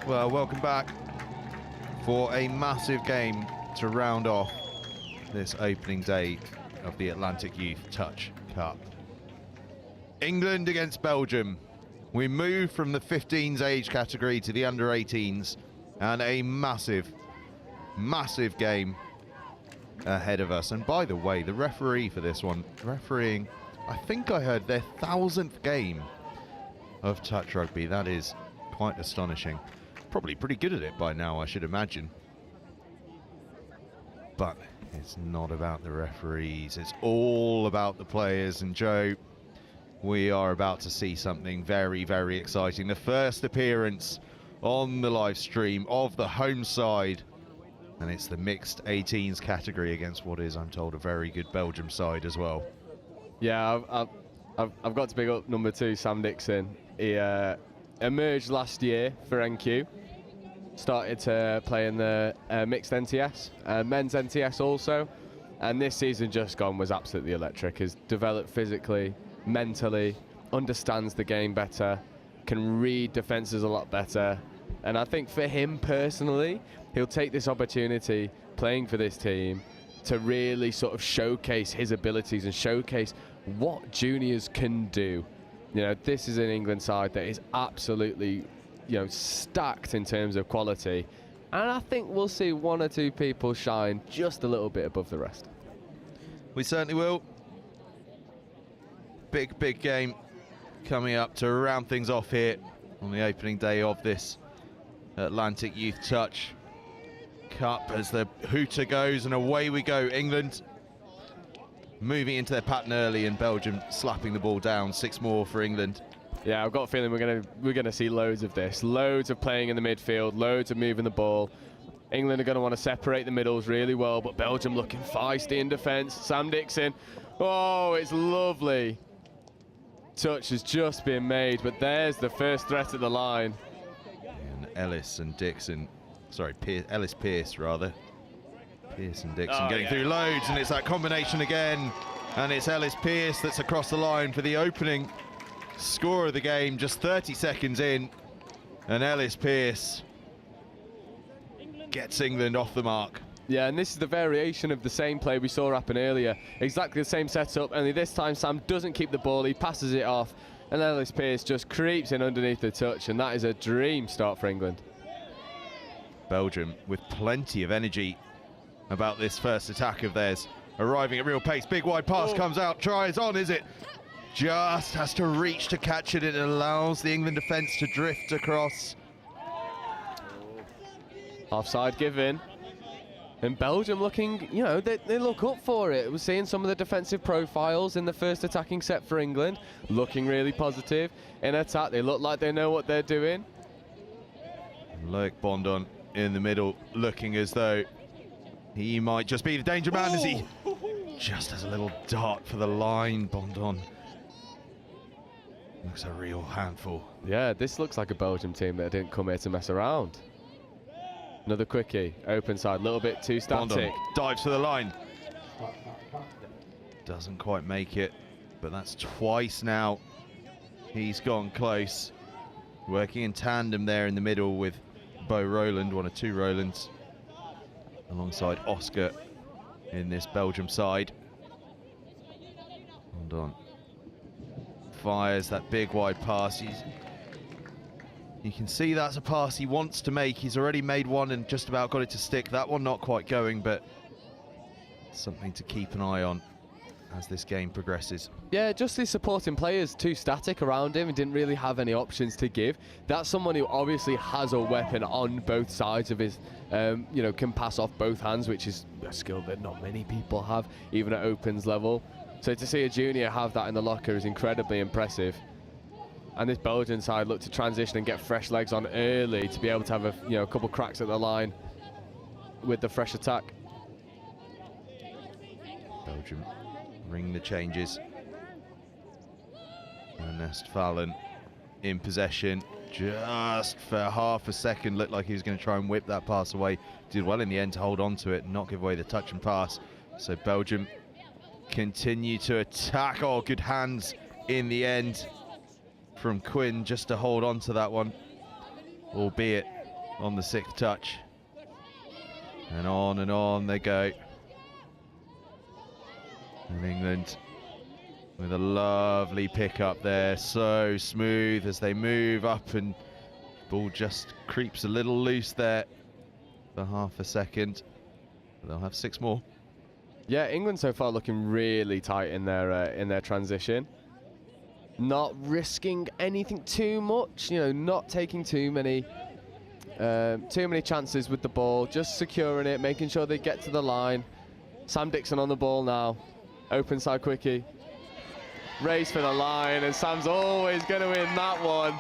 Well, welcome back for a massive game to round off this opening day of the Atlantic Youth Touch Cup. England against Belgium. We move from the 15s age category to the under 18s, and a massive game ahead of us. And by the way, the referee for this one, refereeing, I think I heard their 1000th game of touch rugby. That is quite astonishing. Probably pretty good at it by now, I should imagine. But it's not about the referees, it's all about the players. And Joe, we are about to see something very, very exciting. The first appearance on the live stream of the home side, and it's the mixed 18s category against what is, I'm told, a very good Belgium side as well. Yeah, I've got to big up number 2, Sam Dixon. He emerged last year for NQ, started to play in the mixed NTS, men's NTS also, and this season just gone was absolutely electric. Has developed physically, mentally, understands the game better, can read defences a lot better, and I think for him personally, he'll take this opportunity playing for this team to really sort of showcase his abilities and showcase what juniors can do. You know, this is an England side that is absolutely, you know, stacked in terms of quality, and I think we'll see one or two people shine just a little bit above the rest. We certainly will. Big game coming up to round things off here on the opening day of this Atlantic Youth Touch Cup, as the hooter goes and away we go. England moving into their pattern early, and Belgium slapping the ball down. 6 more for England. Yeah, I've got a feeling we're gonna see loads of this. Loads of playing in the midfield, loads of moving the ball. England are going to want to separate the middles really well, but Belgium looking feisty in defence. Sam Dixon, oh, it's lovely. Touch has just been made, but there's the first threat at the line. And Ellis and Dixon, sorry, Ellis Pearce rather. Pearce and Dixon getting through loads, and it's that combination again. And it's Ellis Pearce that's across the line for the opening score of the game, just 30 seconds in. And Ellis Pearce gets England off the mark. Yeah, and this is the variation of the same play we saw happen earlier. Exactly the same setup, only this time Sam doesn't keep the ball, he passes it off, and Ellis Pearce just creeps in underneath the touch, and that is a dream start for England. Belgium with plenty of energy about this first attack of theirs, arriving at real pace. Big wide pass comes out, tries on, is it? Just has to reach to catch it. It allows the England defence to drift across. Offside given. And Belgium looking, you know, they look up for it. We're seeing some of the defensive profiles in the first attacking set for England, looking really positive. In attack, they look like they know what they're doing. Loic Bondon in the middle, looking as though he might just be the danger man as he just has a little dart for the line. Bondon looks a real handful. Yeah, this looks like a Belgium team that didn't come here to mess around. Another quickie, open side, a little bit too static. Bondon dives for the line. Doesn't quite make it, but that's twice now. He's gone close. Working in tandem there in the middle with Bo Roland, one of two Rolands, alongside Oscar in this Belgium side. Bondon fires that big wide pass. You can see that's a pass he wants to make. He's already made one and just about got it to stick. That one not quite going, but something to keep an eye on as this game progresses. Yeah, just his supporting players too static around him and didn't really have any options to give. That's someone who obviously has a weapon on both sides of his, you know, can pass off both hands, which is a skill that not many people have, even at opens level. So to see a junior have that in the locker is incredibly impressive. And this Belgian side look to transition and get fresh legs on early to be able to have a, you know, a couple cracks at the line with the fresh attack. Belgium ring the changes. Ernest Fallon in possession. Just for half a second looked like he was going to try and whip that pass away. Did well in the end to hold on to it and not give away the touch and pass. So Belgium continue to attack. Oh, good hands in the end from Quinn just to hold on to that one, albeit on the sixth touch. And on they go. And England with a lovely pick up there, so smooth as they move up, and ball just creeps a little loose there for half a second. They'll have 6 more. Yeah, England so far looking really tight in their transition. Not risking anything too much, you know, not taking too many chances with the ball, just securing it, making sure they get to the line. Sam Dixon on the ball now, open side quickie, race for the line, and Sam's always going to win that one.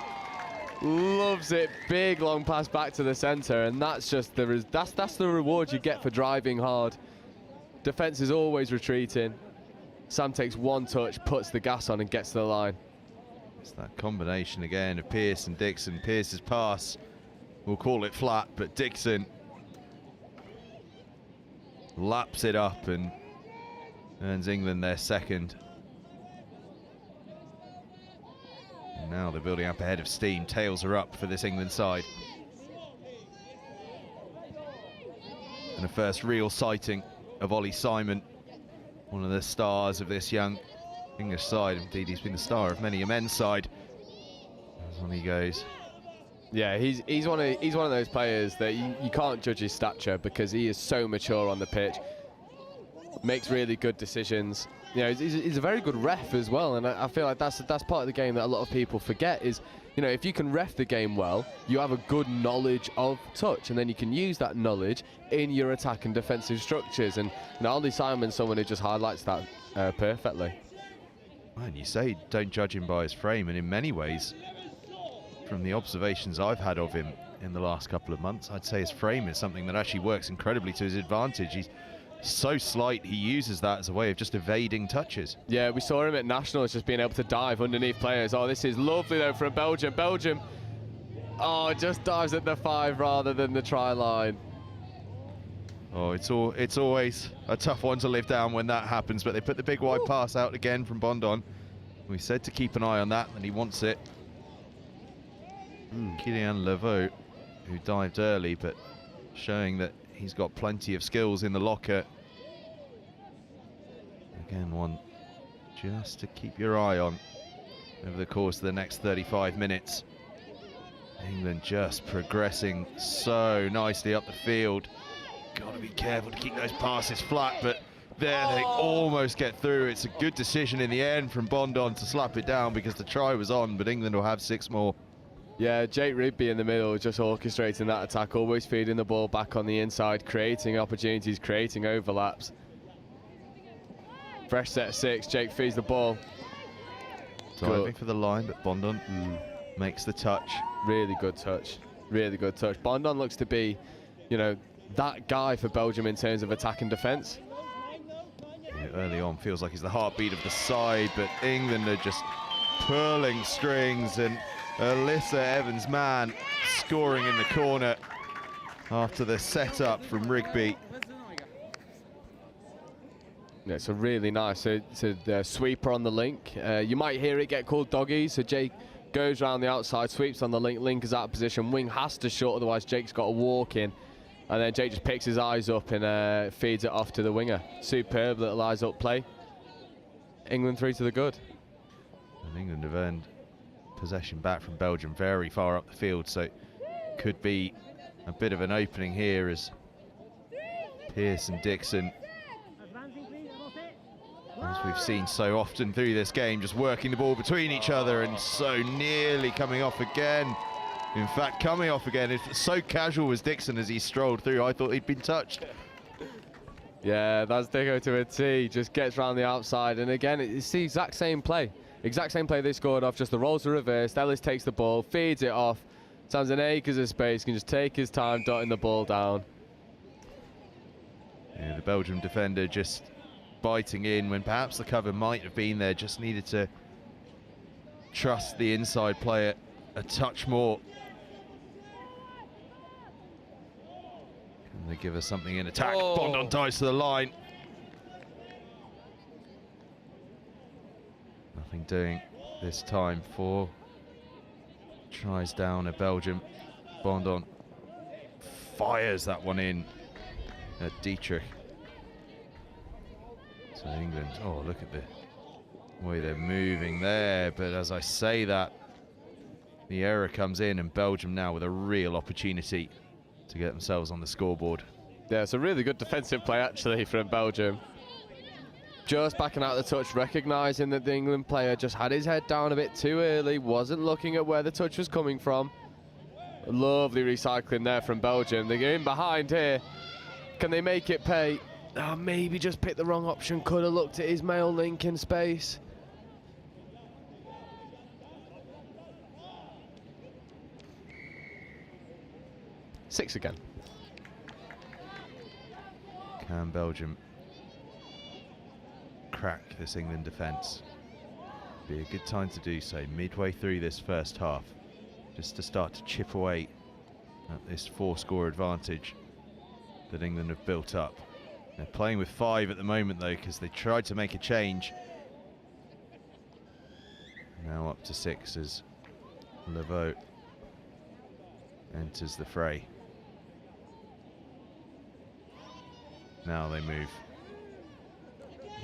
Loves it, big long pass back to the centre, and that's just that's the reward you get for driving hard. Defence is always retreating. Sam takes one touch, puts the gas on and gets to the line. It's that combination again of Pearce and Dixon. Pearce's pass, we'll call it flat, but Dixon laps it up and earns England their second. And now they're building up a head of steam. Tails are up for this England side. And a first real sighting of Ollie Simon, one of the stars of this young English side. Indeed, he's been the star of many a men's side. As on he goes. Yeah, he's one of those players that you can't judge his stature because he is so mature on the pitch. Makes really good decisions. You know, he's a very good ref as well, and I feel like that's part of the game that a lot of people forget is, you know, if you can ref the game well, you have a good knowledge of touch, and then you can use that knowledge in your attack and defensive structures. And Ollie Simon's someone who just highlights that perfectly. And you say don't judge him by his frame, and in many ways, from the observations I've had of him in the last couple of months, I'd say his frame is something that actually works incredibly to his advantage. He's so slight, he uses that as a way of just evading touches. Yeah, we saw him at Nationals just being able to dive underneath players. Oh, this is lovely though from Belgium. Belgium, oh, just dives at the 5 rather than the try line. Oh, it's always a tough one to live down when that happens, but they put the big wide pass out again from Bondon. We said to keep an eye on that, and he wants it. Kylian Leveau, who dived early, but showing that he's got plenty of skills in the locker. Again, one just to keep your eye on over the course of the next 35 minutes. England just progressing so nicely up the field. Got to be careful to keep those passes flat, but there they almost get through. It's a good decision in the end from Bondon to slap it down because the try was on, but England will have 6 more. Yeah, Jake Rigby in the middle, just orchestrating that attack, always feeding the ball back on the inside, creating opportunities, creating overlaps. Fresh set 6, Jake feeds the ball. Diving for the line, but Bondon makes the touch. Really good touch, really good touch. Bondon looks to be, you know, that guy for Belgium in terms of attack and defence. Yeah, early on feels like he's the heartbeat of the side, but England are just pulling strings, and Alyssa Evans-Mann scoring in the corner after the setup from Rigby. Yeah, it's a really nice sweeper on the link. You might hear it get called doggy, so Jake goes around the outside, sweeps on the link, link is out of position, wing has to short, otherwise Jake's got to walk in, and then Jake just picks his eyes up and feeds it off to the winger. Superb little eyes up play. England 3 to the good. And England have earned possession back from Belgium very far up the field, so could be a bit of an opening here as Pearce and Dixon, as we've seen so often through this game, just working the ball between each other, and so nearly coming off again. In fact, coming off again. It's so casual was Dixon as he strolled through. I thought he'd been touched. Yeah, that's Dicko to a T. Just gets round the outside, and again, it's the exact same play. Exact same play they scored off, just the roles are reversed. Ellis takes the ball, feeds it off. Sounds an acres of space, can just take his time dotting the ball down. Yeah, the Belgium defender just biting in when perhaps the cover might have been there, just needed to trust the inside player a touch more. Can they give us something in attack? Oh. Bondon ties to the line. Nothing doing this time for tries down at Belgium. Bondon fires that one in at Dietrich. So England, oh, look at the way they're moving there. But as I say that, the error comes in, and Belgium now with a real opportunity to get themselves on the scoreboard. Yeah, it's a really good defensive play actually from Belgium. Just backing out the touch, recognising that the England player just had his head down a bit too early, wasn't looking at where the touch was coming from. Lovely recycling there from Belgium. They're in behind here. Can they make it pay? Oh, maybe just picked the wrong option. Could have looked at his male link in space. Six again. Can Belgium crack this England defence? Be a good time to do so midway through this first half, just to start to chip away at this 4-score advantage that England have built up. They're playing with 5 at the moment though, because they tried to make a change. Now up to 6 as Laveau enters the fray. Now they move.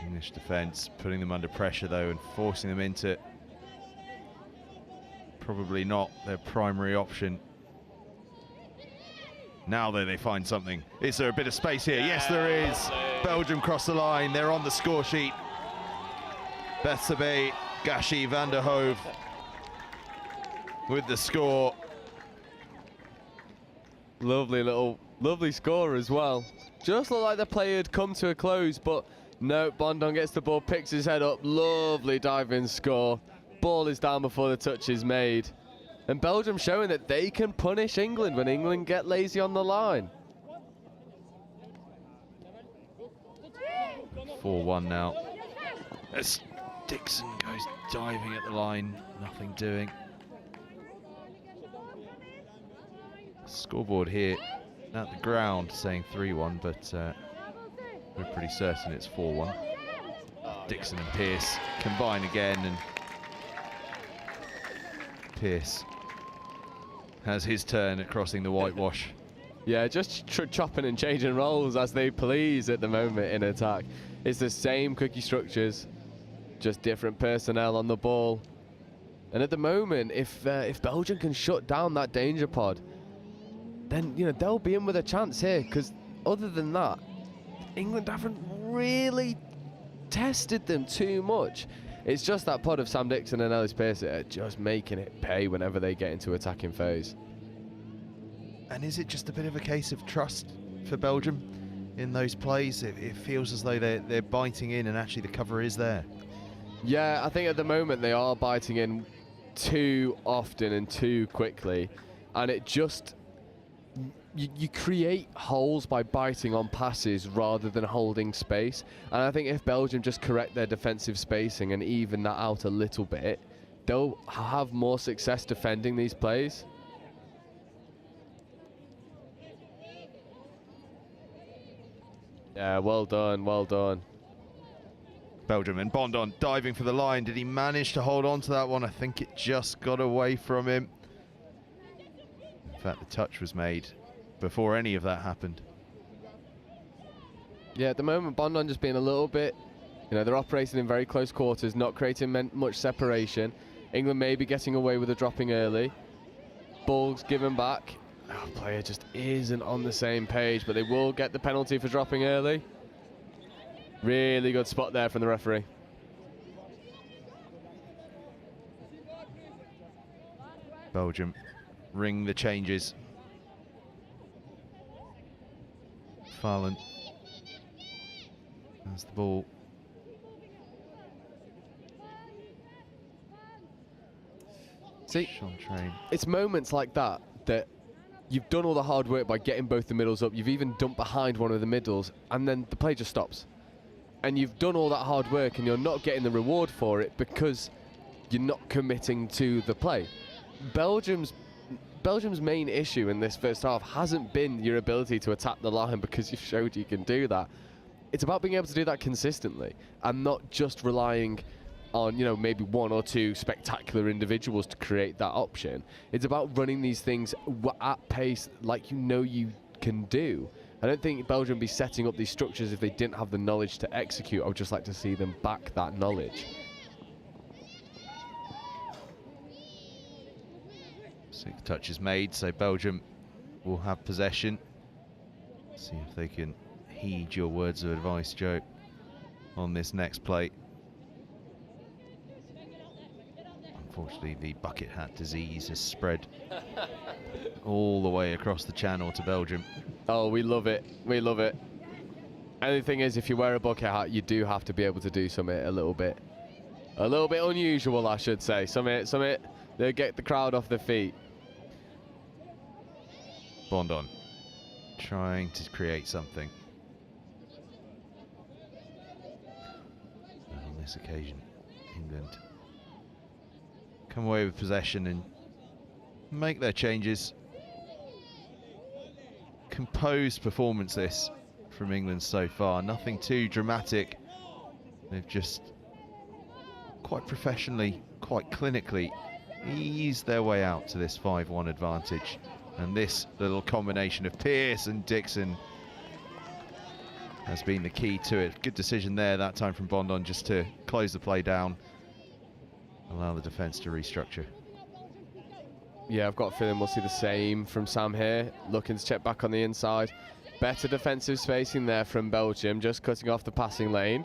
English defence putting them under pressure though, and forcing them into probably not their primary option. Now they find something. Is there a bit of space here? Yes, there is. Belgium cross the line. They're on the score sheet. Bethsabe, Gashi, Van der Hove with the score. Lovely score as well. Just looked like the play had come to a close, but no, Bondon gets the ball, picks his head up. Lovely diving score. Ball is down before the touch is made. And Belgium showing that they can punish England when England get lazy on the line. 4-1 now. As Dixon goes diving at the line, nothing doing. Scoreboard here at the ground saying 3-1, but we're pretty certain it's 4-1. Dixon and Pearce combine again, and Pearce has his turn at crossing the whitewash. Yeah, just chopping and changing roles as they please at the moment in attack. It's the same cookie structures, just different personnel on the ball. And at the moment, if Belgium can shut down that danger pod, then they'll be in with a chance here. Because other than that, England haven't really tested them too much. It's just that pod of Sam Dixon and Ellis Pearce that are just making it pay whenever they get into attacking phase. And is it just a bit of a case of trust for Belgium in those plays? It feels as though they're biting in and actually the cover is there. Yeah, I think at the moment they are biting in too often and too quickly, and it just you create holes by biting on passes rather than holding space. And I think if Belgium just correct their defensive spacing and even that out a little bit, they'll have more success defending these plays. Yeah, well done, well done. Belgium and Bondon diving for the line. Did he manage to hold on to that one? I think it just got away from him. In fact, the touch was made before any of that happened. Yeah, at the moment, Bondon just being a little bit, they're operating in very close quarters, not creating much separation. England may be getting away with a dropping early. Ball's given back. Oh, player just isn't on the same page, but they will get the penalty for dropping early. Really good spot there from the referee. Belgium ring the changes. Farland has the ball. See, Chantrain. It's moments like that that you've done all the hard work by getting both the middles up. You've even dumped behind one of the middles, and then the play just stops. And you've done all that hard work and you're not getting the reward for it because you're not committing to the play. Belgium's main issue in this first half hasn't been your ability to attack the line because you've showed you can do that. It's about being able to do that consistently and not just relying on, maybe one or two spectacular individuals to create that option. It's about running these things at pace like you can do. I don't think Belgium would be setting up these structures if they didn't have the knowledge to execute. I would just like to see them back that knowledge. Six touches made, so Belgium will have possession. See if they can heed your words of advice, Joe, on this next play. Unfortunately, the bucket hat disease has spread all the way across the channel to Belgium. Oh, we love it. We love it. And the thing is, if you wear a bucket hat, you do have to be able to do something a little bit unusual, I should say. Something that get the crowd off their feet. Bondon trying to create something. And on this occasion, England come away with possession and make their changes. Composed performance this from England so far. Nothing too dramatic. They've just quite professionally, quite clinically eased their way out to this 5-1 advantage. And this little combination of Pearce and Dixon has been the key to it. Good decision there that time from Bondon just to close the play down, allow the defence to restructure. Yeah, I've got a feeling we'll see the same from Sam here. Looking to check back on the inside. Better defensive spacing there from Belgium, just cutting off the passing lane.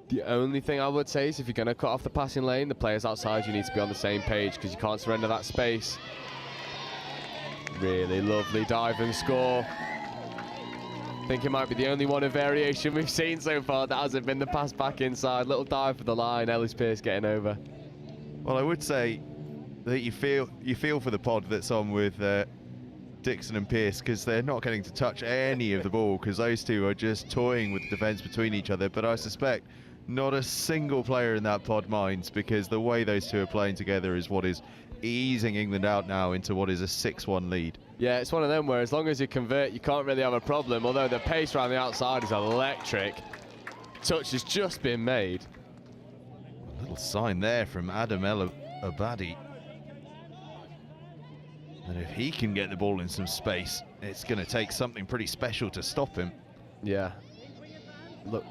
The only thing I would say is if you're going to cut off the passing lane, the players outside, you need to be on the same page because you can't surrender that space. Really lovely dive and score. I think it might be the only one of variation we've seen so far that hasn't been the pass back inside. Little dive for the line, Ellis Pearce getting over. Well, I would say that you feel for the pod that's on with Dixon and Pearce, because they're not getting to touch any of the ball because those two are just toying with the defence between each other. But I suspect not a single player in that pod minds, because the way those two are playing together is what is easing England out now into what is a 6-1 lead. Yeah, it's one of them where as long as you convert, you can't really have a problem, although the pace around the outside is electric. Touch has just been made. A little sign there from Adam El Abadi. And if he can get the ball in some space, it's going to take something pretty special to stop him. Yeah. Look.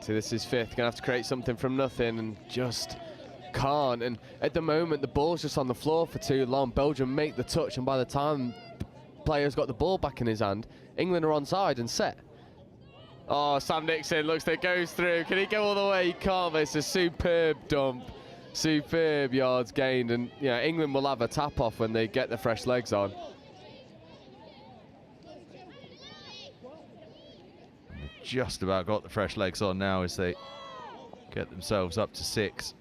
So this is fifth. Going to have to create something from nothing and just can't. And at the moment, the ball's just on the floor for too long. Belgium make the touch, and by the time the player's got the ball back in his hand, England are onside and set. Oh, Sam Dixon looks that goes through. Can he go all the way? He can't, but it's a superb dump. Superb yards gained. And, you know, England will have a tap off when they get the fresh legs on. Just about got the fresh legs on now as they get themselves up to 6.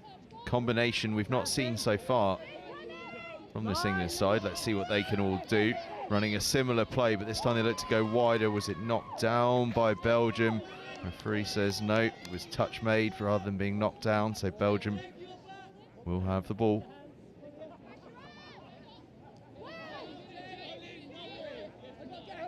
Combination we've not seen so far from this England side. Let's see what they can all do. Running a similar play, but this time they look to go wider. Was it knocked down by Belgium? Referee says no, it was touch made rather than being knocked down, so Belgium will have the ball.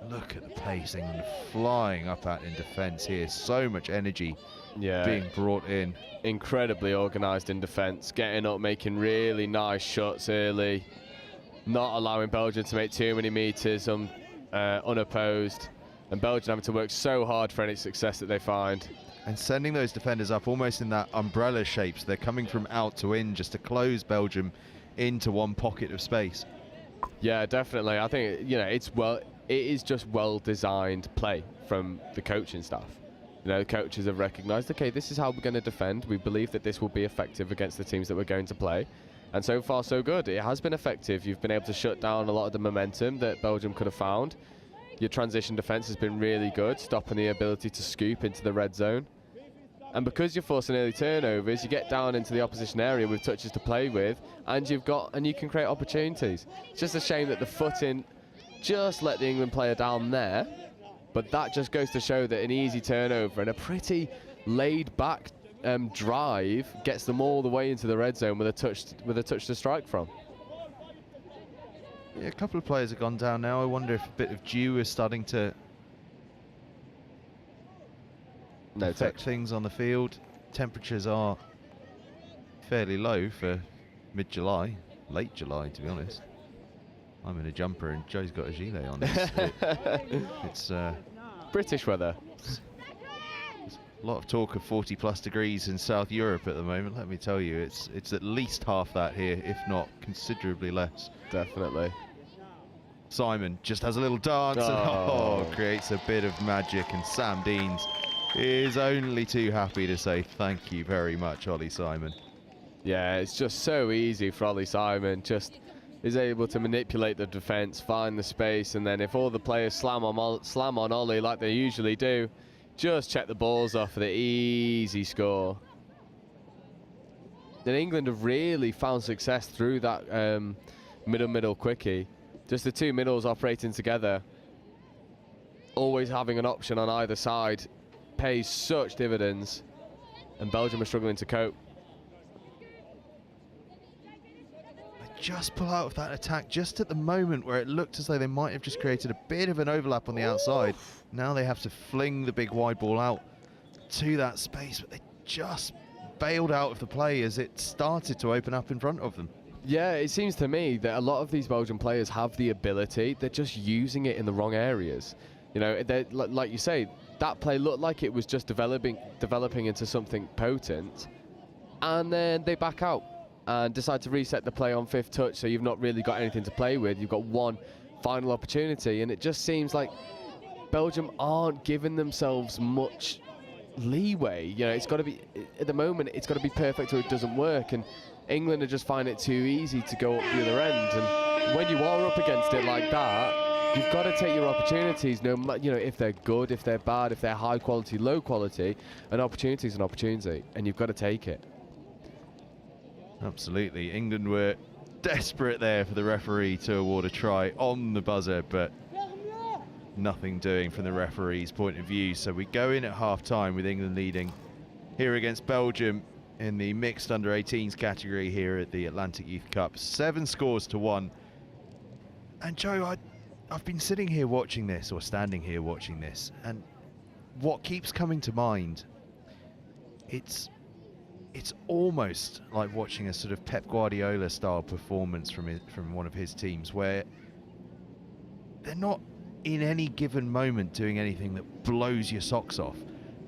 Look at the pace England flying up at in defence here. So much energy being brought in. Incredibly organised in defence, getting up, making really nice shots early, not allowing Belgium to make too many metres unopposed, and Belgium having to work so hard for any success that they find. And sending those defenders up almost in that umbrella shape, so they're coming from out to in just to close Belgium into one pocket of space. Yeah, definitely. I think, you know, it is just well-designed play from the coaching staff. You know, the coaches have recognised, okay, this is how we're going to defend. We believe that this will be effective against the teams that we're going to play. And so far, so good. It has been effective. You've been able to shut down a lot of the momentum that Belgium could have found. Your transition defence has been really good, stopping the ability to scoop into the red zone. And because you're forcing early turnovers, you get down into the opposition area with touches to play with, and you can create opportunities. It's just a shame that the footing just let the England player down there, but that just goes to show that an easy turnover and a pretty laid-back drive gets them all the way into the red zone with a touch to strike from. Yeah, a couple of players have gone down now. I wonder if a bit of dew is starting to affect things on the field. Temperatures are fairly low for mid-July, late July to be honest. I'm in a jumper and Joe's got a gilet on. It's British weather. A lot of talk of 40+ degrees in South Europe at the moment. Let me tell you, it's at least half that here, if not considerably less. Definitely. Simon just has a little dance and creates a bit of magic, and Sam Deans is only too happy to say thank you very much, Ollie Simon. Yeah, it's just so easy for Ollie Simon. Just is able to manipulate the defence, find the space, and then if all the players slam on Ollie like they usually do, just check the balls off for the easy score. Then England have really found success through that middle quickie. Just the two middles operating together, always having an option on either side, pays such dividends, and Belgium are struggling to cope. Just pull out of that attack just at the moment where it looked as though they might have just created a bit of an overlap on the outside. Now they have to fling the big wide ball out to that space, but they just bailed out of the play as it started to open up in front of them. Yeah, it seems to me that a lot of these Belgian players have the ability, they're just using it in the wrong areas. You know, like you say, that play looked like it was just developing into something potent, and then they back out and decide to reset the play on fifth touch, so you've not really got anything to play with. You've got one final opportunity, and it just seems like Belgium aren't giving themselves much leeway. You know, it's got to be, at the moment, it's got to be perfect or it doesn't work, and England are just finding it too easy to go up the other end. And when you are up against it like that, you've got to take your opportunities, no matter, you know, if they're good, if they're bad, if they're high quality, low quality. An opportunity is an opportunity, and you've got to take it. Absolutely. England were desperate there for the referee to award a try on the buzzer, but nothing doing from the referee's point of view. So we go in at half-time with England leading here against Belgium in the mixed under-18s category here at the Atlantic Youth Cup. 7 scores to 1. And Joe, I've been sitting here watching this, or standing here watching this, and what keeps coming to mind, it's almost like watching a sort of Pep Guardiola style performance from one of his teams, where they're not in any given moment doing anything that blows your socks off,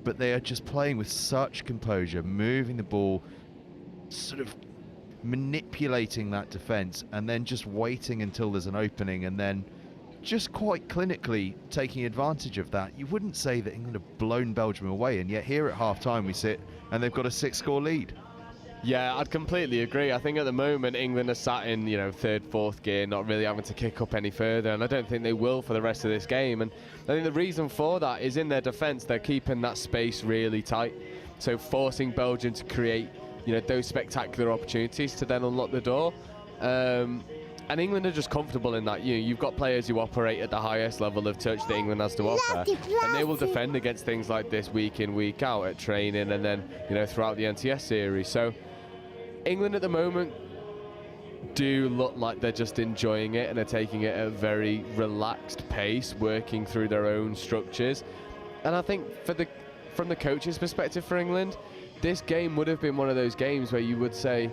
but they are just playing with such composure, moving the ball, sort of manipulating that defense, and then just waiting until there's an opening and then just quite clinically taking advantage of that. You wouldn't say that England have blown Belgium away, and yet here at half-time we sit and they've got a 6-score lead. Yeah, I'd completely agree. I think at the moment England are sat in, third, fourth gear, not really having to kick up any further, and I don't think they will for the rest of this game. And I think the reason for that is in their defence, they're keeping that space really tight, so forcing Belgium to create, those spectacular opportunities to then unlock the door. And England are just comfortable in that. You've got players who operate at the highest level of touch that England has to offer, and they will defend against things like this week in, week out at training, and then throughout the NTS series. So England at the moment do look like they're just enjoying it and are taking it at a very relaxed pace, working through their own structures. And I think from the coach's perspective for England, this game would have been one of those games where you would say,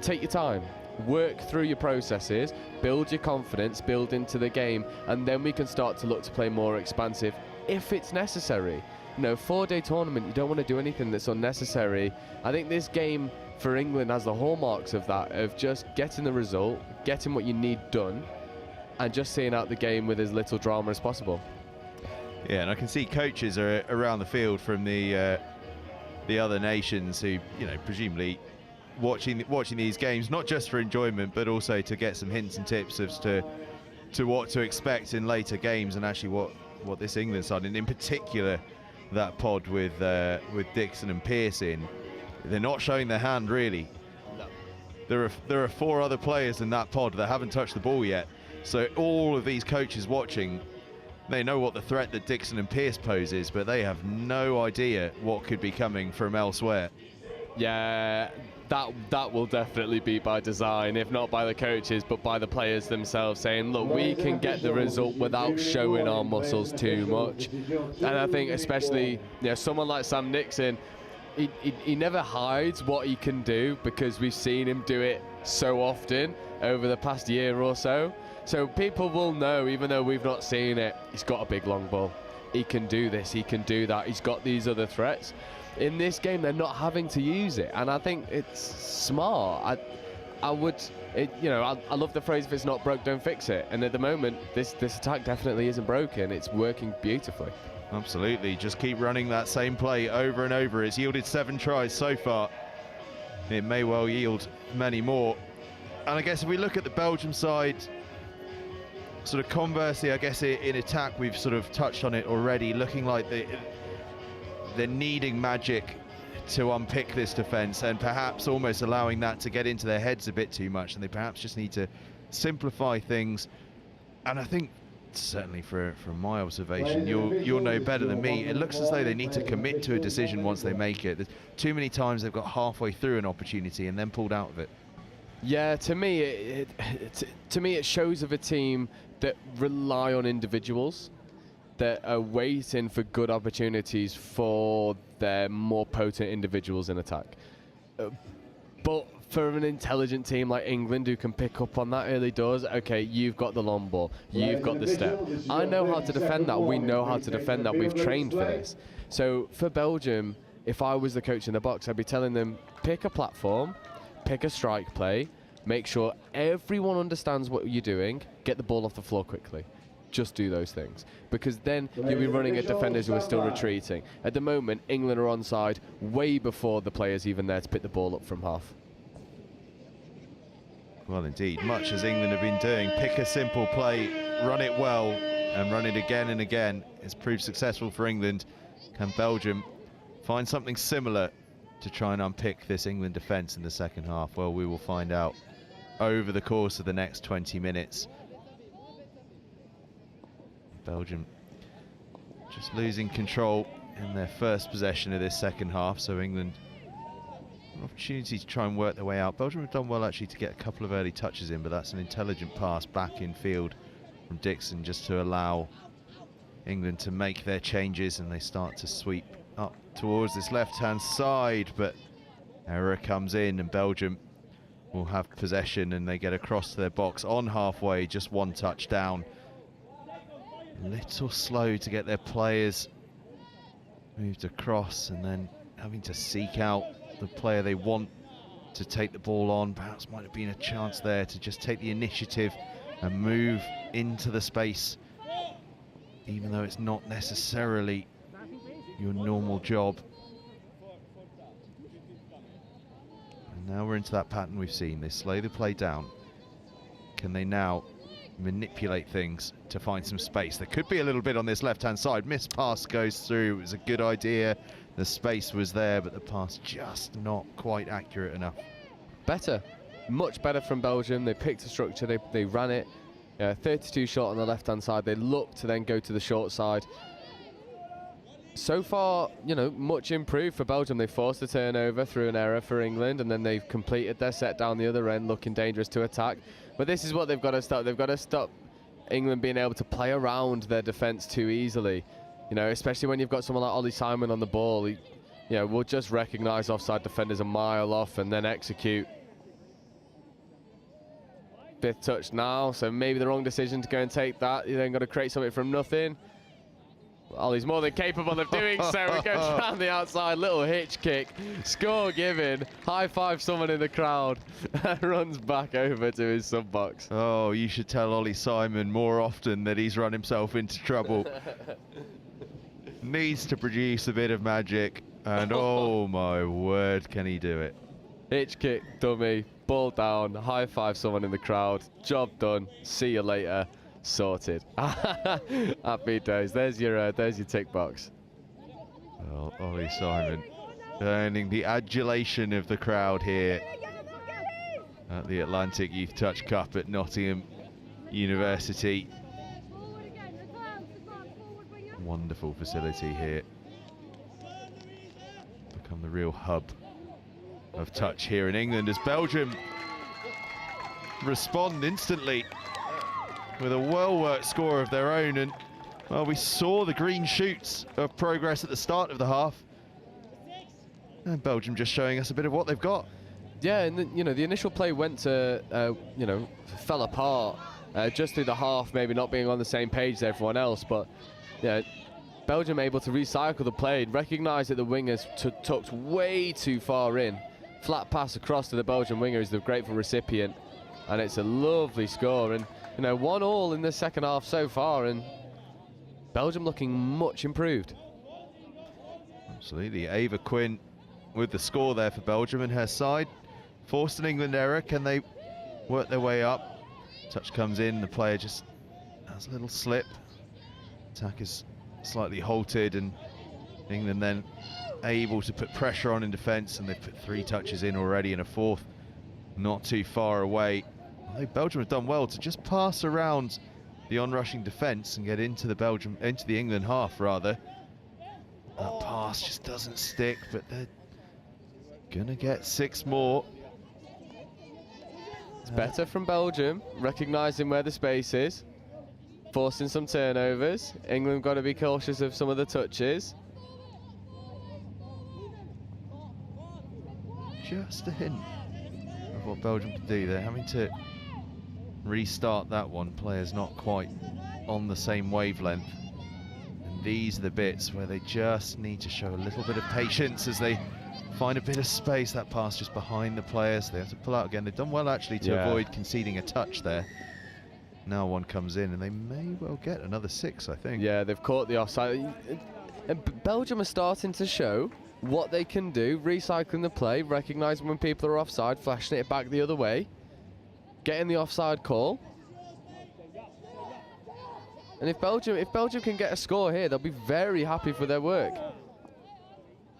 take your time, work through your processes, build your confidence, build into the game, and then we can start to look to play more expansive if it's necessary. 4-day tournament, you don't want to do anything that's unnecessary. I think this game for England has the hallmarks of that, of just getting the result, getting what you need done, and just seeing out the game with as little drama as possible. Yeah, and I can see coaches are around the field from the other nations who, presumably watching these games, not just for enjoyment, but also to get some hints and tips as to what to expect in later games, and actually what this England side, and in particular that pod with Dixon and Pearce in, they're not showing their hand really. No. There are 4 other players in that pod that haven't touched the ball yet. So all of these coaches watching, they know what the threat that Dixon and Pearce poses, but they have no idea what could be coming from elsewhere. Yeah, that will definitely be by design, if not by the coaches, but by the players themselves, saying, look, we can get the result without showing our muscles too much. And I think especially someone like Sam Dixon, he never hides what he can do, because we've seen him do it so often over the past year or so. So people will know, even though we've not seen it, he's got a big long ball. He can do this, he can do that, he's got these other threats. In this game, they're not having to use it, and I think it's smart. I love the phrase, if it's not broke, don't fix it. And at the moment, this attack definitely isn't broken. It's working beautifully. Absolutely, just keep running that same play over and over. It's yielded 7 tries so far. It may well yield many more. And I guess if we look at the Belgium side, sort of conversely, I guess in attack, we've sort of touched on it already, looking like they're needing magic to unpick this defence, and perhaps almost allowing that to get into their heads a bit too much, and they perhaps just need to simplify things. And I think, certainly from my observation, you'll know better than me, it looks as though they need to commit to a decision once they make it. There's too many times they've got halfway through an opportunity and then pulled out of it. Yeah, to me it shows of a team that rely on individuals, that are waiting for good opportunities for their more potent individuals in attack. But for an intelligent team like England, who can pick up on that early doors, okay, you've got the long ball, you've got the step. I know how to defend that, we know how to defend that, we've trained for this. So for Belgium, if I was the coach in the box, I'd be telling them, pick a platform, pick a strike play, make sure everyone understands what you're doing, get the ball off the floor quickly. Just do those things, because then you'll be running at defenders who are still retreating. At the moment, England are onside way before the player's even there to pick the ball up from half. Well, indeed, much as England have been doing, pick a simple play, run it well, and run it again and again. It's proved successful for England. Can Belgium find something similar to try and unpick this England defence in the second half? Well, we will find out over the course of the next 20 minutes. Belgium just losing control in their first possession of this second half, so England an opportunity to try and work their way out. Belgium have done well actually to get a couple of early touches in, but that's an intelligent pass back in field from Dixon just to allow England to make their changes, and they start to sweep up towards this left-hand side, but error comes in and Belgium will have possession, and they get across to their box on halfway, just one touch down. A little slow to get their players moved across, and then having to seek out the player they want to take the ball on. Perhaps might have been a chance there to just take the initiative and move into the space, even though it's not necessarily your normal job. And now we're into that pattern we've seen. They slow the play down. Can they now manipulate things to find some space? There could be a little bit on this left-hand side. Missed pass goes through. It was a good idea. The space was there, but the pass just not quite accurate enough. Better. Much better from Belgium. They picked a structure. They ran it. 32 shot on the left-hand side. They looked to then go to the short side. So far, much improved for Belgium. They forced a turnover through an error for England, and then they've completed their set down the other end, looking dangerous to attack. But this is what they've got to stop. They've got to stop England being able to play around their defence too easily. Especially when you've got someone like Ollie Simon on the ball. He, will just recognise offside defenders a mile off and then execute. Fifth touch now, so maybe the wrong decision to go and take that. You then got to create something from nothing. Ollie's more than capable of doing so. He goes around the outside, little hitch kick, score given, high five someone in the crowd, and runs back over to his sub box. Oh, you should tell Ollie Simon more often that he's run himself into trouble. Needs to produce a bit of magic, and oh my word, can he do it. Hitch kick, dummy, ball down, high five someone in the crowd, job done, see you later. Sorted. Happy days. There's your tick box. Well, Ollie Simon earning the adulation of the crowd here at the Atlantic Youth Touch Cup at Nottingham University. Wonderful facility here. Become the real hub of touch here in England as Belgium respond instantly with a well-worked score of their own. And well, we saw the green shoots of progress at the start of the half, and Belgium just showing us a bit of what they've got. Yeah, and the initial play went to fell apart just through the half, maybe not being on the same page as everyone else. But Belgium able to recycle the play, recognise that the wingers tucked way too far in. Flat pass across to the Belgian winger is the grateful recipient, and it's a lovely score. And 1-1 in the second half so far, and Belgium looking much improved. Absolutely. Ava Quinn with the score there for Belgium, and her side forced an England error. Can they work their way up? Touch comes in, the player just has a little slip. Attack is slightly halted, and England then able to put pressure on in defence, and they've put 3 touches in already and a 4th not too far away. I think Belgium have done well to just pass around the onrushing defence and get into the England half rather. That pass just doesn't stick, but they're gonna get 6 more. It's better from Belgium, recognising where the space is, forcing some turnovers. England got to be cautious of some of the touches. Just a hint of what Belgium can do. They're having to restart that one. Players not quite on the same wavelength, and these are the bits where they just need to show a little bit of patience as they find a bit of space. That pass just behind the players, they have to pull out again. They've done well actually to avoid conceding a touch there. Now one comes in and they may well get another 6, I think. Yeah, they've caught the offside. Belgium are starting to show what they can do, recycling the play, recognising when people are offside, flashing it back the other way, getting the offside call. And if Belgium can get a score here, they'll be very happy for their work.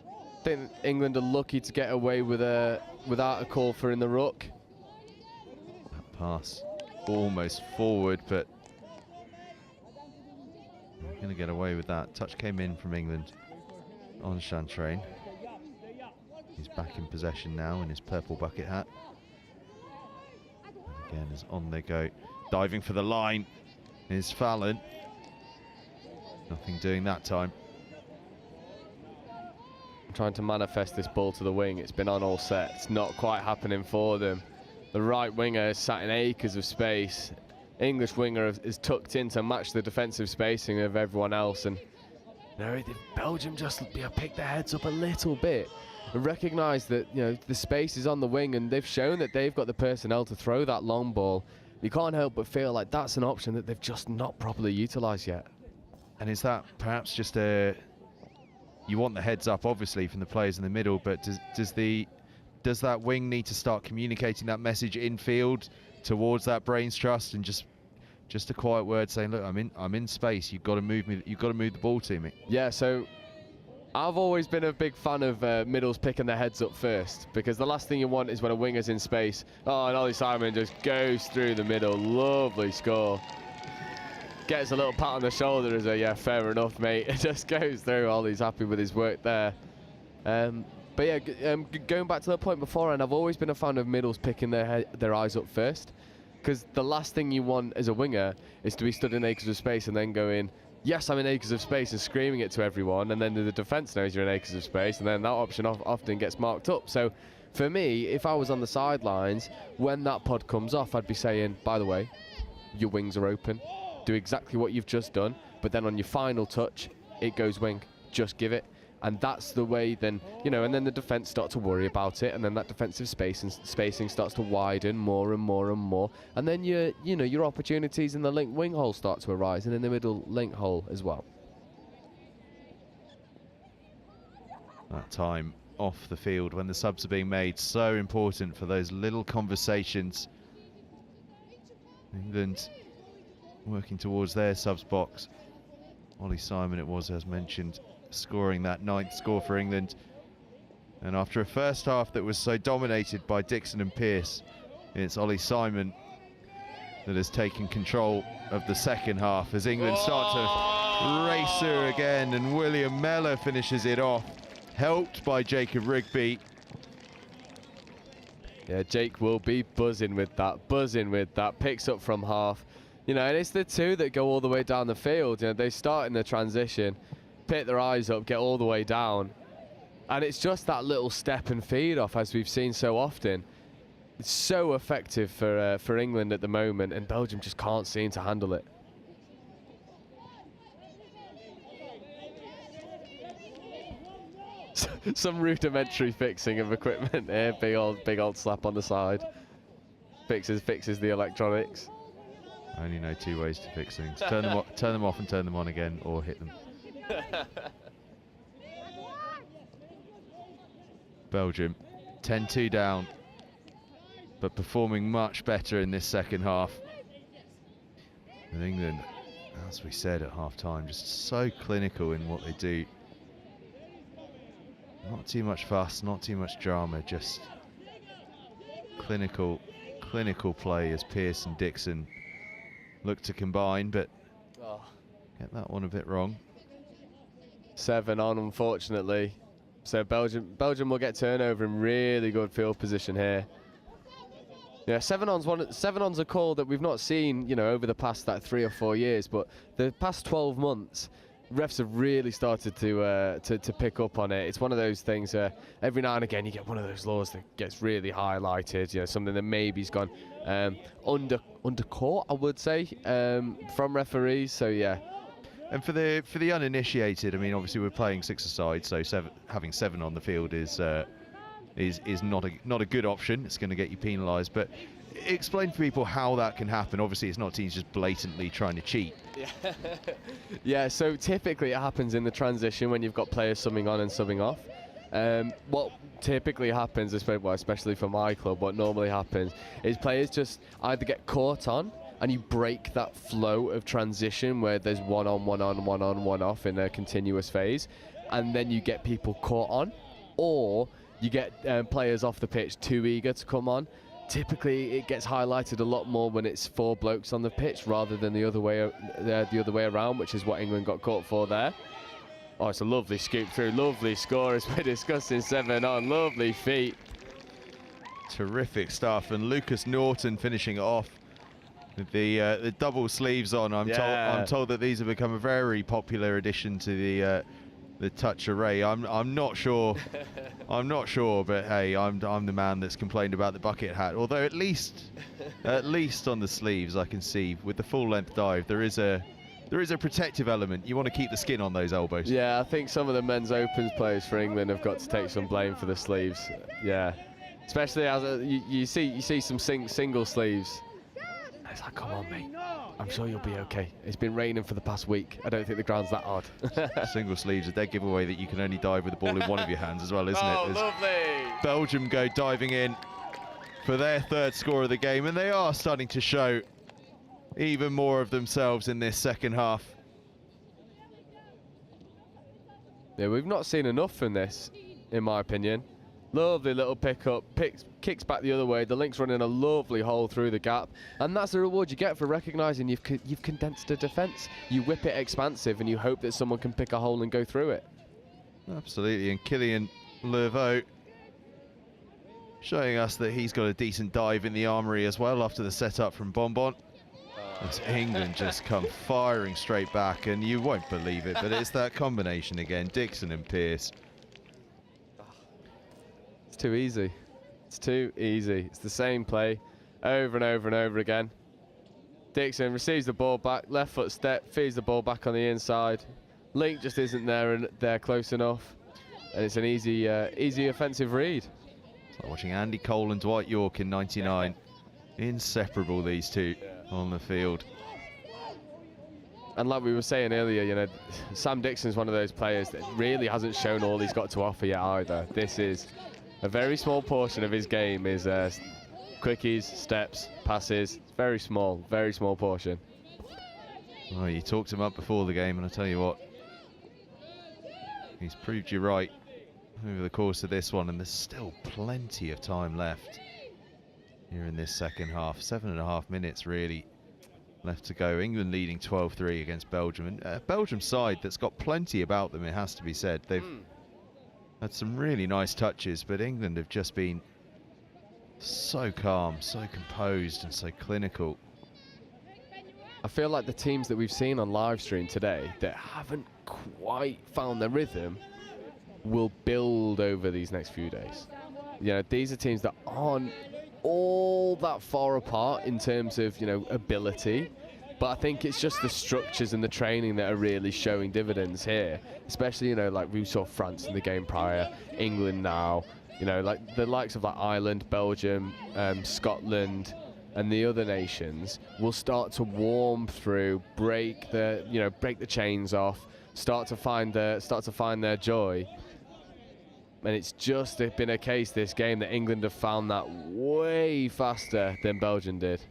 I think England are lucky to get away with without a call for in the ruck. That pass almost forward, but we're going to get away with that. Touch came in from England on Chantrain. He's back in possession now in his purple bucket hat. And again, as on they go. Diving for the line is Fallon. Nothing doing that time. Trying to manifest this ball to the wing. It's been on all set. It's not quite happening for them. The right winger is sat in acres of space. English winger is tucked in to match the defensive spacing of everyone else. And if Belgium just pick their heads up a little bit and recognise that the space is on the wing, and they've shown that they've got the personnel to throw that long ball. you can't help but feel like that's an option that they've just not properly utilised yet. And is that perhaps just a... You want the heads up, obviously, from the players in the middle, but does that wing need to start communicating that message in field towards that brains trust, and just a quiet word saying, look, I'm in space. You've got to move me. You've got to move the ball to me. Yeah. So I've always been a big fan of middles picking their heads up first, because the last thing you want is when a winger's in space. Oh, and Ollie Simon just goes through the middle. Lovely score. Gets a little pat on the shoulder as a, yeah, fair enough, mate. It just goes through. Ollie's happy with his work there. But yeah, going back to the point before, and I've always been a fan of middles picking their eyes up first, because the last thing you want as a winger is to be stood in acres of space and then going, yes, I'm in acres of space, and screaming it to everyone, and then the defence knows you're in acres of space, and then that option often gets marked up. So for me, if I was on the sidelines, when that pod comes off, I'd be saying, by the way, your wings are open. Do exactly what you've just done, but then on your final touch, it goes wing. Just give it. And that's the way then, you know, and then the defence start to worry about it, and then that defensive spacing starts to widen more and more and more. And then your opportunities in the link wing hole start to arise, and in the middle link hole as well. That time off the field when the subs are being made, so important for those little conversations. England working towards their subs box. Ollie Simon, it was, as mentioned, scoring that 9th score for England. And after a first half that was so dominated by Dixon and Pearce, it's Ollie Simon that has taken control of the second half as England start to race through again, and William Mellor finishes it off, helped by Jacob Rigby. Yeah, Jake will be buzzing with that, picks up from half. You know, and it's the two that go all the way down the field. You know, they start in the transition, pick their eyes up, get all the way down. And it's just that little step and feed off, as we've seen so often. It's so effective for England at the moment, and Belgium just can't seem to handle it. Some rudimentary fixing of equipment here. Big old slap on the side. Fixes the electronics. I only know 2 ways to fix things. Turn them off and turn them on again, or hit them. Belgium 10-2 down, but performing much better in this second half. And England, as we said at half-time, just so clinical in what they do. Not too much fuss, not too much drama, just clinical play as Pearce and Dixon look to combine, but get that one a bit wrong. 7 on, unfortunately. So Belgium will get turnover in really good field position here. Yeah, 7-on's a call that we've not seen, you know, over the past 3 or 4 years, but the past 12 months, refs have really started to pick up on it. It's one of those things. Every now and again, you get one of those laws that gets really highlighted. You know, something that maybe's gone under court, I would say, from referees. So yeah. And for the uninitiated, I mean, obviously we're playing 6-a-side, so having 7 on the field is not a good option. It's going to get you penalised. But explain to people how that can happen. Obviously, it's not teams just blatantly trying to cheat. Yeah. Yeah. So typically it happens in the transition when you've got players subbing on and subbing off. What typically happens, especially for my club, what normally happens is players just either get caught on, and you break that flow of transition where there's one on, one off in a continuous phase, and then you get people caught on, or you get players off the pitch too eager to come on. Typically, it gets highlighted a lot more when it's 4 blokes on the pitch rather than the other way around, which is what England got caught for there. Oh, it's a lovely scoop through, lovely score as we're discussing 7 on, lovely feet. Terrific stuff, and Lucas Norton finishing it off with the double sleeves on. I'm told that these have become a very popular addition to the touch array. I'm not sure. I'm not sure, but hey, I'm the man that's complained about the bucket hat. Although at least on the sleeves, I can see with the full length dive there is a protective element. You want to keep the skin on those elbows. Yeah, I think some of the men's opens players for England have got to take some blame for the sleeves. Yeah, especially as you see some single sleeves. It's like, come on, mate. I'm sure you'll be okay. It's been raining for the past week. I don't think the ground's that hard. Single sleeves, a dead giveaway that you can only dive with the ball in one of your hands as well, isn't it? Oh, lovely. Belgium go diving in for their third score of the game, and they are starting to show even more of themselves in this second half. Yeah, we've not seen enough from this, in my opinion. Lovely little pickup, kicks back the other way. The Lynx running a lovely hole through the gap, and that's the reward you get for recognising you've condensed a defence. You whip it expansive, and you hope that someone can pick a hole and go through it. Absolutely, and Kylian Lervaux showing us that he's got a decent dive in the armoury as well after the setup from Bonbon. As England just come firing straight back, and you won't believe it, but it's that combination again, Dixon and Pearce. It's too easy. It's too easy. It's the same play over and over and over again. Dixon receives the ball back, left foot step, feeds the ball back on the inside. Link just isn't there close enough, and it's an easy offensive read. It's like watching Andy Cole and Dwight York in '99. Inseparable, these two on the field. And like we were saying earlier, you know, Sam Dixon's one of those players that really hasn't shown all he's got to offer yet either. This is a very small portion of his game, is quickies, steps, passes. Very small portion. Well, you talked him up before the game, and I tell you what, he's proved you right over the course of this one, and there's still plenty of time left here in this second half. 7.5 minutes really left to go. England leading 12-3 against Belgium, and Belgium side that's got plenty about them, it has to be said. They've had some really nice touches, but England have just been so calm, so composed, and so clinical. I feel like the teams that we've seen on live stream today that haven't quite found their rhythm will build over these next few days. You know, these are teams that aren't all that far apart in terms of, you know, ability, but I think it's just the structures and the training that are really showing dividends here, especially, you know, like we saw France in the game prior, England now, you know, like the likes of like Ireland, Belgium, Scotland, and the other nations will start to warm through, break the chains off, start to find their joy. And it's just been a case this game that England have found that way faster than Belgium did.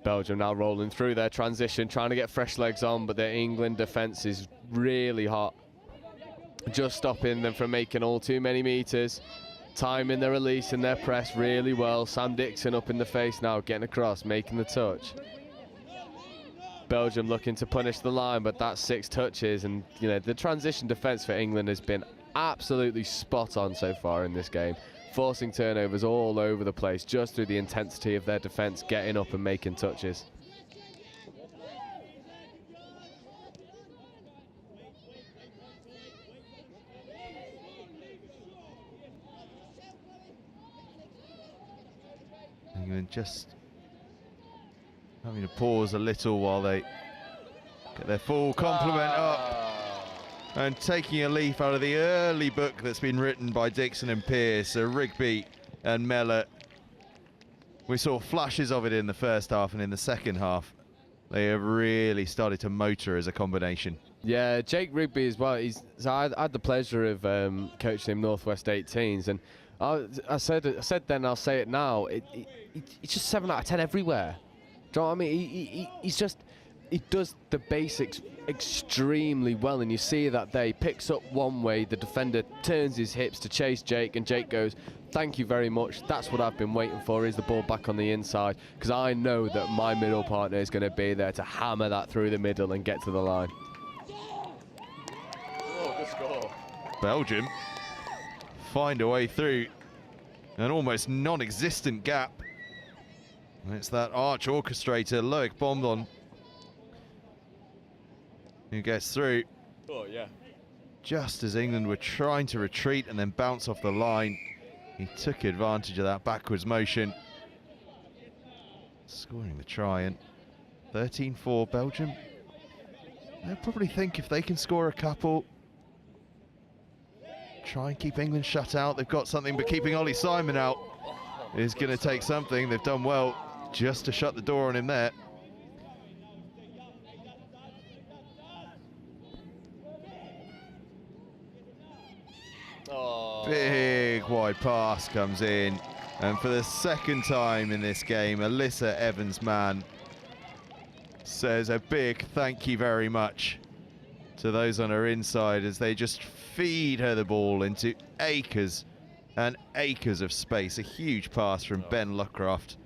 Belgium now rolling through their transition, trying to get fresh legs on, but the England defence is really hot. Just stopping them from making all too many metres. Timing their release and their press really well. Sam Dixon up in the face now, getting across, making the touch. Belgium looking to punish the line, but that's 6 touches, and you know, the transition defence for England has been absolutely spot on so far in this game, forcing turnovers all over the place just through the intensity of their defence, getting up and making touches. England just having to pause a little while they get their full complement up, and taking a leaf out of the early book that's been written by Dixon and Pearce, Rigby and Mellor. We saw flashes of it in the first half, and in the second half they have really started to motor as a combination. Yeah, Jake Rigby as well. So I had the pleasure of coaching him Northwest 18s, and I said then, I'll say it now, it's just 7 out of 10 everywhere. Do you know what I mean? He does the basics extremely well, and you see that there. He picks up one way, the defender turns his hips to chase Jake, and Jake goes, thank you very much, that's what I've been waiting for, is the ball back on the inside, because I know that my middle partner is going to be there to hammer that through the middle and get to the line. Oh, good score. Belgium find a way through an almost non-existent gap. And it's that arch orchestrator, Loic Bombon, who gets through. Oh, yeah. Just as England were trying to retreat and then bounce off the line, he took advantage of that backwards motion, scoring the try. And 13-4 Belgium. They'll probably think if they can score a couple, try and keep England shut out. They've got something, but keeping Ollie Simon out is going to take something. They've done well just to shut the door on him there. Oh. Big wide pass comes in, and for the second time in this game, Alyssa Evans-Mann says a big thank you very much to those on her inside as they just feed her the ball into acres and acres of space. A huge pass from Ben Luckraft.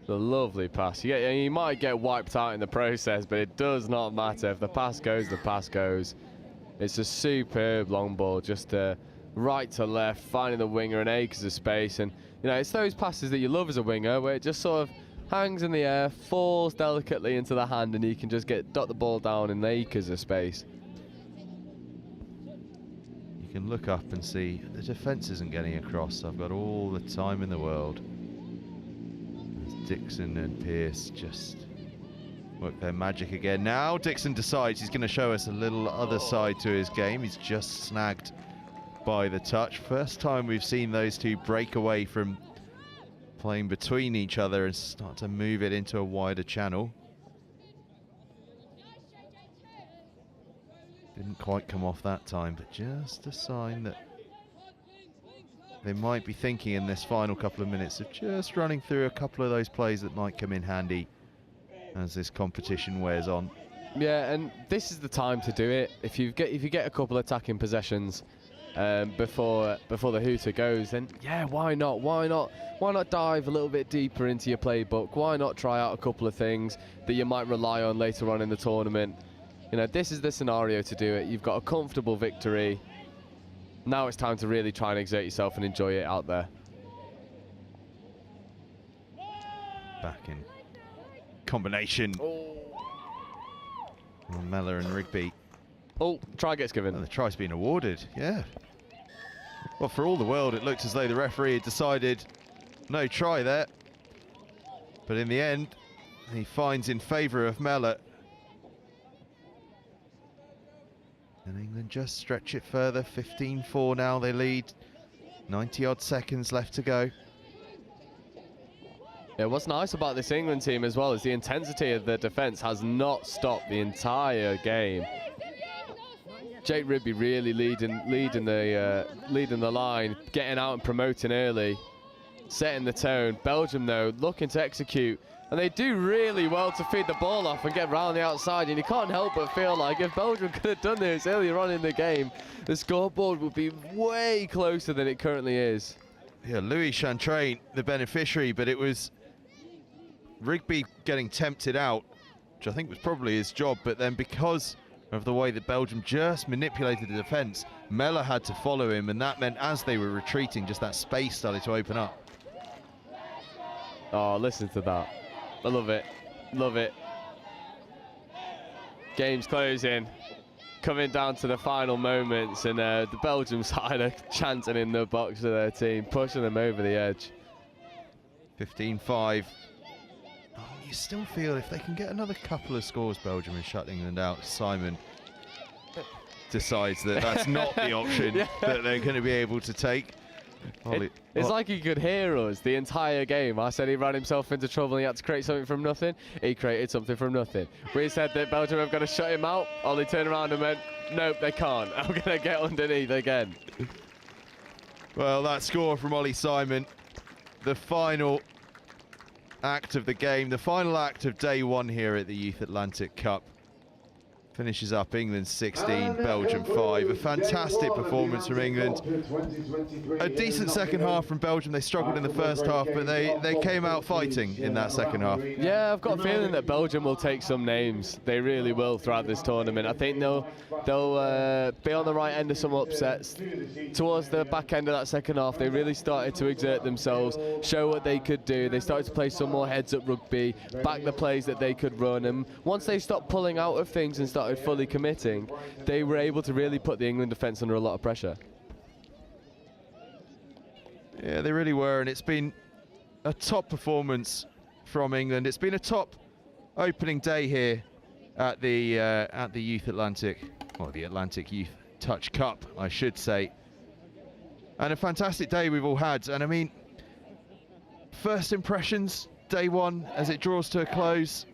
The lovely pass. You might get wiped out in the process, but it does not matter. If the pass goes, the pass goes. It's a superb long ball, just right to left, finding the winger in acres of space. And, you know, it's those passes that you love as a winger, where it just sort of hangs in the air, falls delicately into the hand, and you can just dot the ball down in acres of space. You can look up and see the defence isn't getting across. I've got all the time in the world. As Dixon and Pearce just work their magic again. Now Dixon decides he's going to show us a little other side to his game. He's just snagged by the touch. First time we've seen those two break away from playing between each other and start to move it into a wider channel. Didn't quite come off that time, but just a sign that they might be thinking in this final couple of minutes of just running through a couple of those plays that might come in handy as this competition wears on. Yeah, and this is the time to do it. If you get a couple attacking possessions before the hooter goes, then yeah, why not? Why not dive a little bit deeper into your playbook? Why not try out a couple of things that you might rely on later on in the tournament? You know, this is the scenario to do it. You've got a comfortable victory. Now it's time to really try and exert yourself and enjoy it out there. Back in combination. Mellor and Rigby. Oh, try gets given. And the try's been awarded, yeah. Well, for all the world, it looked as though the referee had decided no try there. But in the end, he finds in favour of Mellor. And England just stretch it further. 15-4 now, they lead. 90-odd seconds left to go. Yeah, what's nice about this England team as well is the intensity of the defence has not stopped the entire game. Jake Rigby really leading the line, getting out and promoting early, setting the tone. Belgium, though, looking to execute, and they do really well to feed the ball off and get round the outside, and you can't help but feel like if Belgium could have done this earlier on in the game, the scoreboard would be way closer than it currently is. Yeah, Louis Chantrain, the beneficiary, but it was Rigby getting tempted out, which I think was probably his job, but then because of the way that Belgium just manipulated the defence, Mellor had to follow him, and that meant as they were retreating, just that space started to open up. Oh, listen to that. I love it. Love it. Game's closing. Coming down to the final moments, and the Belgium side are chanting in the box of their team, pushing them over the edge. 15-5. Oh, you still feel if they can get another couple of scores, Belgium is shutting England out. Simon decides that that's not the option that they're going to be able to take. It's like he could hear us the entire game. I said he ran himself into trouble and he had to create something from nothing. He created something from nothing. We said that Belgium have got to shut him out. Ollie turned around and went, nope, they can't. I'm going to get underneath again. Well, that score from Ollie Simon, the final act of the game, the final act of day one here at the Youth Atlantic Cup. Finishes up England 16, Belgium 5. A fantastic performance from England. A decent second half from Belgium. They struggled in the first half, but they came out fighting in that second half. Yeah, I've got a feeling that Belgium will take some names. They really will throughout this tournament. I think they'll be on the right end of some upsets. Towards the back end of that second half, they really started to exert themselves, show what they could do. They started to play some more heads-up rugby, back the plays that they could run. And once they stopped pulling out of things and started fully committing, they were able to really put the England defence under a lot of pressure. Yeah, they really were, and it's been a top performance from England. It's been a top opening day here at the Youth Atlantic, or the Atlantic Youth Touch Cup, I should say. And a fantastic day we've all had. And I mean, first impressions, day one, as it draws to a close.